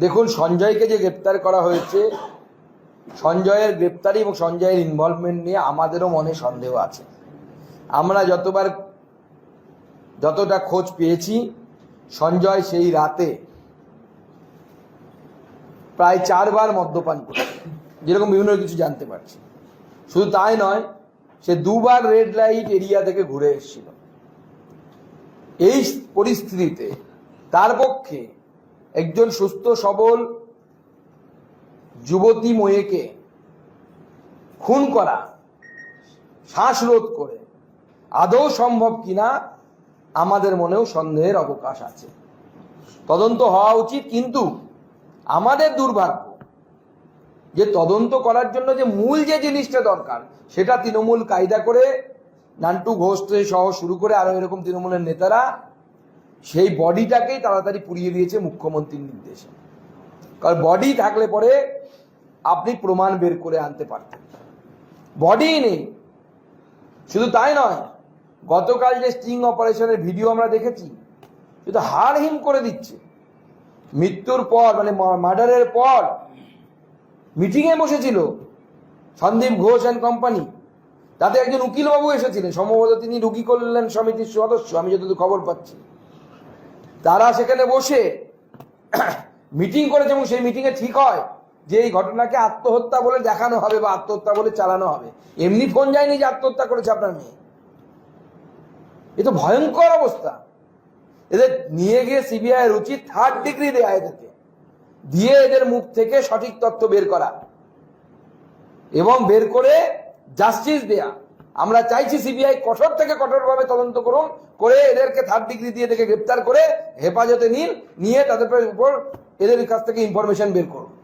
দেখুন, সঞ্জয়কে যে গ্রেপ্তার করা হয়েছে, সঞ্জয়ের গ্রেপ্তারি এবং সঞ্জয়ের ইনভলভমেন্ট নিয়ে আমাদেরও মনে সন্দেহ আছে। আমরা যতটা খোঁজ পেয়েছি, সঞ্জয় সেই রাতে প্রায় 4 বার মদ্যপান করেছে, যেরকম বিভিন্ন কিছু জানতে পারছি। শুধু তাই নয়, সে 2 বার রেড লাইট এরিয়া থেকে ঘুরে এসেছিল। এই পরিস্থিতিতে তার পক্ষে একজন সুস্থ সবল যুবতী মেয়েকে খুন করা শ্বাসরোধ করে আদৌ সম্ভব কিনা আমাদের মনেও সন্দেহের অবকাশ আছে। তদন্ত হওয়া উচিত, কিন্তু আমাদের দুর্ভাগ্য যে তদন্ত করার জন্য যে মূল যে জিনিসটা দরকার সেটা তৃণমূল কায়দা করে, নান্টু ঘোষ সহ শুরু করে আরো এরকম তৃণমূলের নেতারা সেই বডিটাকেই তাড়াতাড়ি পুড়িয়ে দিয়েছে মুখ্যমন্ত্রীর নির্দেশে। কারণ বডি থাকলে পরে আপনি প্রমাণ বের করে আনতে পারতেন, বডি নেই। শুধু তাই নয়, গতকাল যে স্টিং অপারেশনের ভিডিও আমরা দেখেছি, শুধু হাড় হিম করে দিচ্ছে। মৃত্যুর পর, মানে মার্ডারের পর মিটিংয়ে বসেছিল সন্দীপ ঘোষ অ্যান্ড কোম্পানি, তাতে একজন উকিলবাবু এসেছিলেন, সম্ভবত তিনি রোগী কল্যাণ সমিতির সদস্য, আমি যতদূর খবর পাচ্ছি। তারা সেখানে বসে মিটিং করেছে এবং সেই মিটিংয়ে ঠিক হয় যে এই ঘটনাকে আত্মহত্যা বলে দেখানো হবে বা আত্মহত্যা বলে চালানো হবে। এমনি ফোন যায়নি যে আত্মহত্যা করেছে আপনার মেয়ে। এ তো ভয়ঙ্কর অবস্থা। এদের নিয়ে গিয়ে সিবিআই এর উচিত 3rd ডিগ্রি দেয়া, এদেরকে দিয়ে এদের মুখ থেকে সঠিক তথ্য বের করা এবং বের করে জাস্টিস দেয়া। আমরা চাইছি সিবিআই কঠোর থেকে কঠোরভাবে তদন্ত করুন, করে এদেরকে 3rd ডিগ্রি দিয়ে এদেরকে গ্রেপ্তার করে হেফাজতে নিয়ে তাদের উপর এদের কাছ থেকে ইনফরমেশন বের করুন।